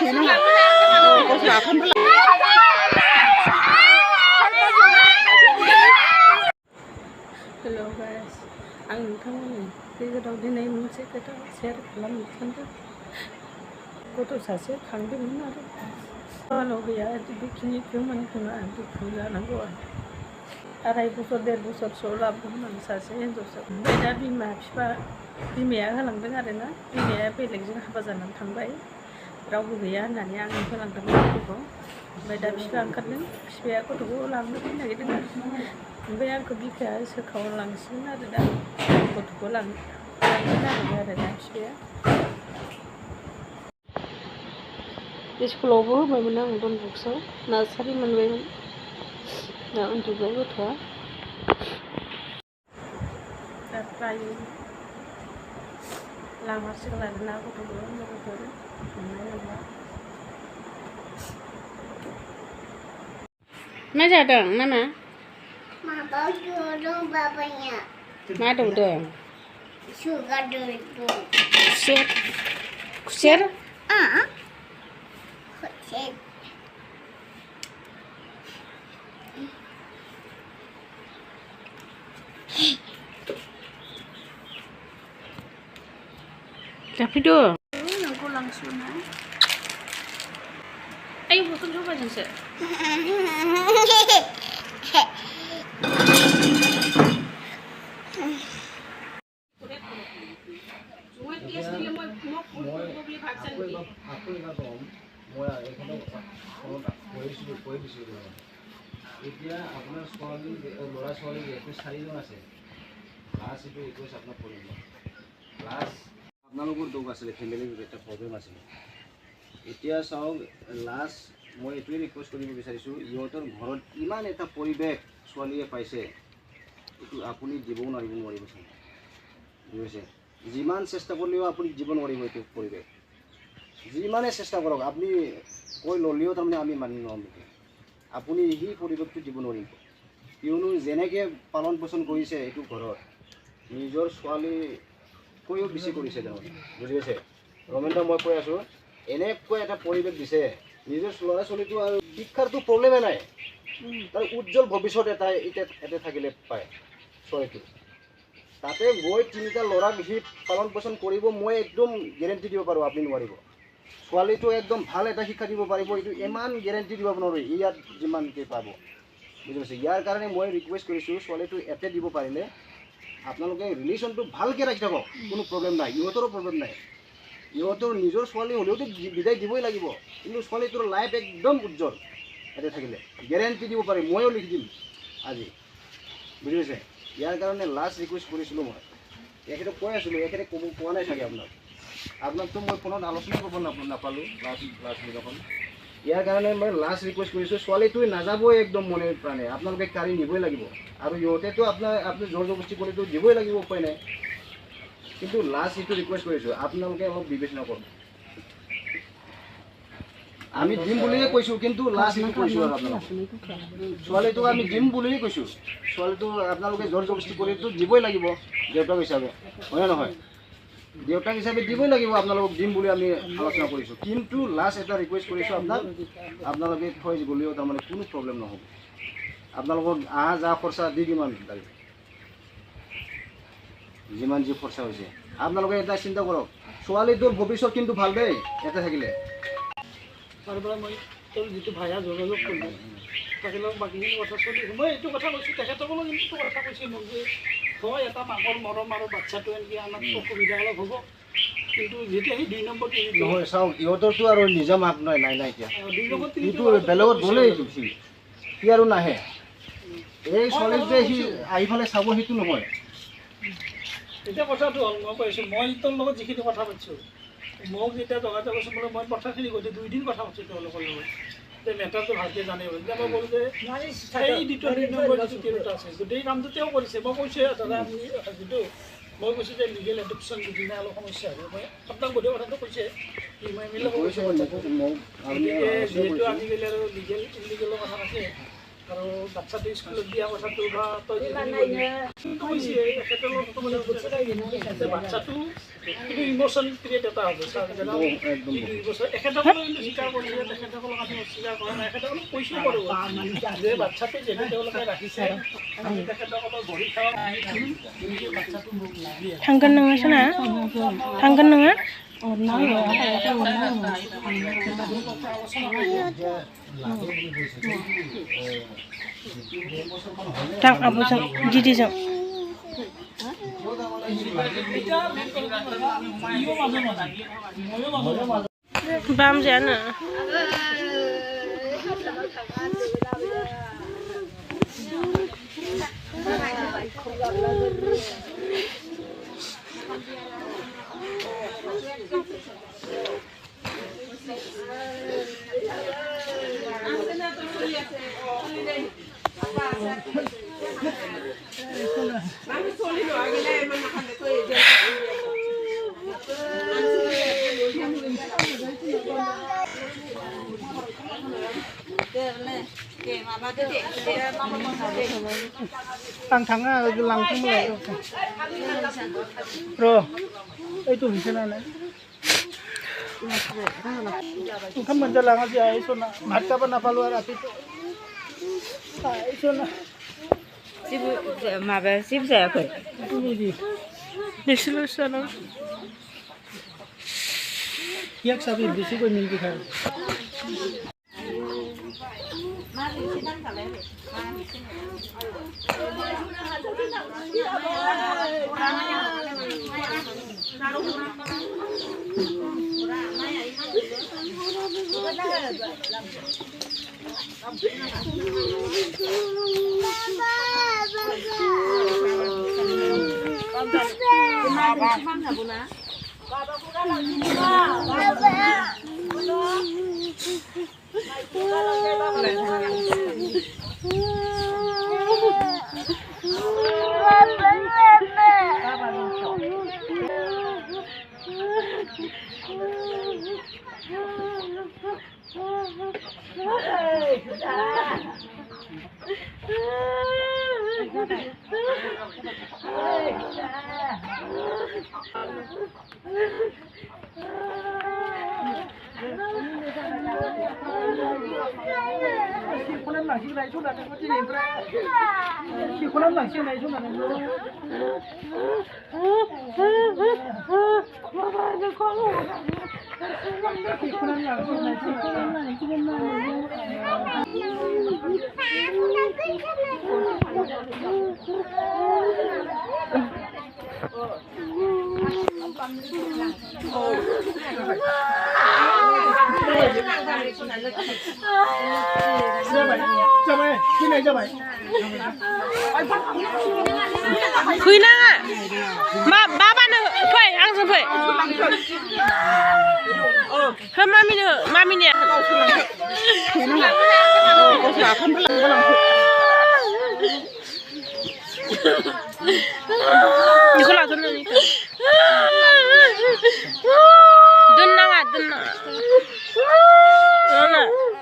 Hello guys, आं नोंथांमोननि गेजेराव दिनै मोनसे खोथा शेयार खालामनो सानदों। गथ' सासे खांदोंमोन आरो बानाव गैया बेखिनिखौ मोनखोना दुखु जानांगौ आरो 2.5 बोसोर 1.5 बोसोरसो लाबोदोंमोन आं सासे हिनजावसा। ओमफ्राय दा बिमाया होलांदों आरो ना, बिमाया बेलेगजों हाबा जानानै थांबाय, रावबो गैया होननानै आं होलांदोंमोन गथ'खौ। ओमफ्राय दा बिफा ओंखारदों, बिफाया गथ'खौ लांनो फैनो नागिरदों आरो ओमफ्राय आंखौ बिफाया सोखावलांसिगोन आरो दा गथ'खौ लांनो नागिरबाय आरो दा बिफाया। स्कुलावबो होबायमोन आं डन बक्सआव, नार्सारि मोनबायमोन, दा उन्दुबाय गथ'आ। दा फ्राय लांहारसिगोन आरो ना गथ'खौ लोगोफोर हमनाय नंला। मा जादों मामा? Mama dorong bapaknya. मा दौदों? Suka dorong. खुसेर? Kecil. जाफैदो। नोंखौ लांसुना। Ayo botol coba jengse. এতিয়া আপোনাৰ ছোৱালী ল'ৰা ছোৱালী যিহেতু 4 জন আছে, লাষ্ট এইটো ৰিকুৱেষ্ট আপোনাক কৰিম। লাষ্ট আপোনালোকৰ দুখ আছিলে, ফেমিলিৰ এটা প্ৰব্লেম আছিলে। এতিয়া চাওক, লাষ্ট মই এইটোৱে ৰিকুৱেষ্ট কৰিব বিচাৰিছোঁ, ইহঁতৰ ঘৰত ইমান এটা পৰিৱেশ ছোৱালীয়ে পাইছে, এইটো আপুনি দিবও নোৱাৰিব চাগে, বুজিছে? যিমান চেষ্টা কৰিলেও আপুনি দিব নোৱাৰিব এইটো পৰিৱেশ। যিমানে চেষ্টা কৰক, আপুনি কৈ ল'লেও তাৰমানে আমি মানি নল'ম। আপুনি সেই পৰিৱেশটো দিব নোৱাৰিব, কিয়নো যেনেকৈ পালন পোষণ কৰিছে এইটো ঘৰত, নিজৰ ছোৱালীকৈও বেছি কৰিছে তাৰমানে, বুজি পাইছে? ৰমেনদা, মই কৈ আছোঁ, এনেকৈ এটা পৰিৱেশ দিছে, নিজৰ ল'ৰা ছোৱালীটো আৰু শিক্ষাৰটো প্ৰব্লেমেই নাই, তাৰ উজ্জ্বল ভৱিষ্যত এটা থাকিলে পায় ছোৱালীটো। তাতে গৈ 3টা ল'ৰাক সি পালন পোষণ কৰিব, মই একদম গেৰেণ্টি দিব পাৰোঁ, আপুনি নোৱাৰিব। ছোৱালীটো একদম ভাল এটা শিক্ষা দিব পাৰিব, এইটো ইমান গেৰেণ্টি দিব নোৱাৰোঁ ইয়াত যিমানকৈ পাব, বুজি পাইছে? ইয়াৰ কাৰণে মই ৰিকুৱেষ্ট কৰিছোঁ, ছোৱালীটো এতে দিব পাৰিলে আপোনালোকে ৰিলেশ্যনটো ভালকৈ ৰাখি থাকক, কোনো প্ৰব্লেম নাই, ইহঁতৰো প্ৰব্লেম নাই। ইহঁতৰ নিজৰ ছোৱালী হ'লেওতো বিদায় দিবই লাগিব, কিন্তু ছোৱালীটোৰ লাইফ একদম উজ্জ্বল এতে থাকিলে, গেৰেণ্টি দিব পাৰিম, ময়ো লিখি দিম আজি, বুজি পাইছে? ইয়াৰ কাৰণে লাষ্ট ৰিকুৱেষ্ট কৰিছিলোঁ মই, এখেতক কৈ আছিলোঁ, এখেতে কোৱা নাই চাগে আপোনাকতো মই ফোনত আলোচনা কৰিব নাপালোঁ লাষ্ট দিনাখন। ইয়াৰ কাৰণে মই লাষ্ট ৰিকুৱেষ্ট কৰিছোঁ, ছোৱালীটোৱে নাযাবই একদম মনে প্ৰাণে, আপোনালোকে কাঢ়ি নিবই লাগিব, আৰু ইহঁতেতো আপুনি জোৰ জবৰদস্তি কৰিতো দিবই লাগিব, উপায় নাই। কিন্তু লাষ্ট এইটো ৰিকুৱেষ্ট কৰিছোঁ, আপোনালোকে অলপ বিবেচনা কৰক। আমি দিম বুলিয়ে কৈছোঁ, কিন্তু লাষ্ট এইটো কৈছোঁ আৰু আপোনালোকে ছোৱালীটোক আমি দিম বুলিয়ে কৈছোঁ, ছোৱালীটো আপোনালোকে জোৰ জবৰদস্তি কৰিতো দিবই লাগিব দেউতাক হিচাপে, হয়নে নহয়? দেউতাক হিচাপে দিবই লাগিব, আপোনালোকক দিম বুলি আমি আলোচনা কৰিছোঁ, কিন্তু লাষ্ট এটা ৰিকুৱেষ্ট কৰিছোঁ আপোনালোকে থৈ গ'লেও তাৰমানে কোনো প্ৰব্লেম নহ'ব। আপোনালোকক আহা যোৱা খৰচা দি কিমান লাগিব, যিমান যি খৰচা হৈছে আপোনালোকে এটা চিন্তা কৰক, ছোৱালীটোৰ ভৱিষ্যত কিন্তু ভাল দেই ইয়াতে থাকিলে। তাৰপৰা মই তেওঁৰ যিটো ভায়া যোগাযোগ কৰিলোঁ, তেখেতক বাকীখিনি কথা চলিছোঁ, মই এইটো কথা কৈছোঁ, তেখেতকো কিন্তু কথা কৈছোঁ মোক যে হয় এটা মাকৰ মৰম আৰু বাচ্ছাটো এনেকৈ আমাক অসুবিধা অলপ হ'ব, কিন্তু যেতিয়া সেই 2 নম্বৰ নহয়, চাওক ইহঁতৰতো আৰু নিজৰ মাক নাই এতিয়া, 2 নম্বৰ কিন্তু বেলেগত গ'লেই সি আৰু নাহে, এই ছোৱালীক যে সি আহি পেলাই চাব সেইটো নহয়। এতিয়া কথাটো হ'ল, মই কৈছোঁ, মই তোৰ লগত যিখিনি কথা পাতিছোঁ, মোক যেতিয়া যোগাযোগ কৰিছোঁ বোলে, মই কথাখিনি কৈছোঁ, 2 দিন কথা পাতিছোঁ তেওঁলোকৰ লগত, যে মেটাৰটো ভালকৈ জানে। এতিয়া মই ক'লোঁ যে সেই 2 নম্বৰ যিটো তিৰোতা আছে, গোটেই কামটো তেওঁ কৰিছে। মই কৈছোঁ দাদা যিটো মই কৈছোঁ যে লিগেল এডপশ্যন দিনা অলপ সমস্যা হ'ব, মই আপোনাক গোটেই কথাটো কৈছে, মই মিলে কৈছোঁ, গতিকে যিহেতু আজিকালি আৰু লিগেল ইনলিগেলৰ কথা আছে, আৰু বাচ্চাটো স্কুলত দিয়া কথাটো বা তই কৈছে এখেতৰ বাচ্চাটো কিন্তু ইম'চন পিৰিয়ড এটা হ'ব ছাৰ 2 বছৰ এখেতসকলে কিন্তু স্বীকাৰ কৰিছে তেখেতসকলক আমি অস্বীকাৰ কৰা নাই এখেতসকলক কৈছোঁ বাৰু যে বাচ্চাটো যেনে তেওঁলোকে ৰাখিছে আমি তেখেতসকলৰ বহি খাওঁ বাচ্চাটো মোক লাগি আছে थांगोन नोङो सोना थांगोन नोङो थां आब'जों दिदिजों बाम जानो आं थाङा लांफैमोनलाय र' ओइ दंसोनानो ओंखाम मोनजालाङा जोंहा सना भात गाबा नापालो आरो रातिथ' सना माबा जेबो जायाखै नोंसोरल' जानांगौ एक साबि बेसे गय मिल दिखा sikonanwi langsing naik sudah ada kecil ini sikonanwi langsing naik sudah ada sikonanwi langsing जाबाय फैनाय जाबाय फैनाङा बाबानो फै आंजों फै हो मामिनिया बेखौ लागोन दोननाङा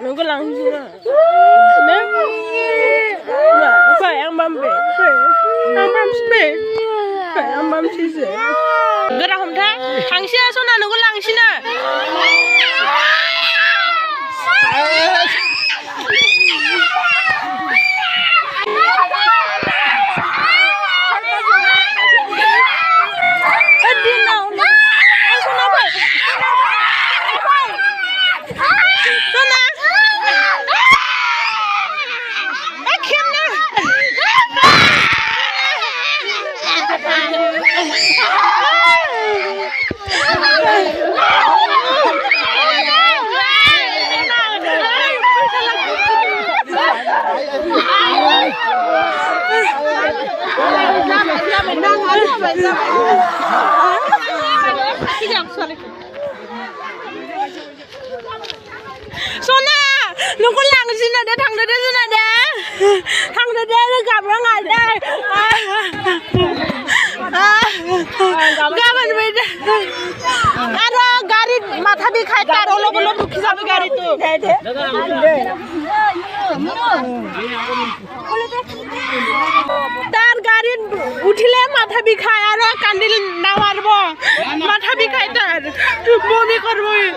नोंखौ लांसै fai ang bambe ang bambe fai ang bam sise gara homta thangsia sona nunggu langsina Sona, nunggu langsing ada thằng đó gặp nó ngài đây. Gaban beda. Ada gari matha dikhai tar olo bolo dukhi jabe gari tu. তার গাড়িত উঠিলে মাথা বিষায় আৰু Kandil নামাৰিব মাথা বিষায় তাৰ বমি কৰিব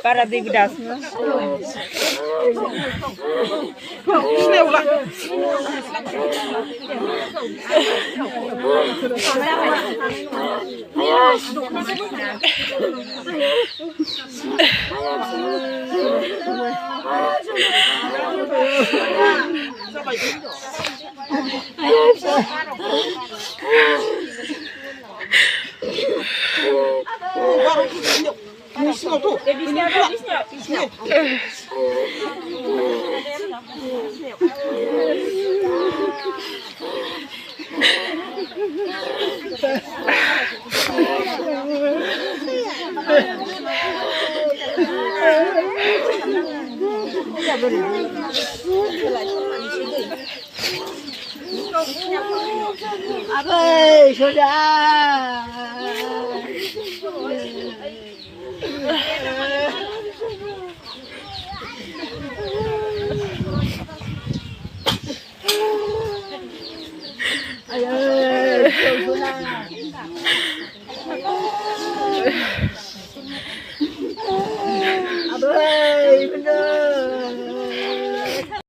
para de graça. Abai, sudah. Ayo, sudah.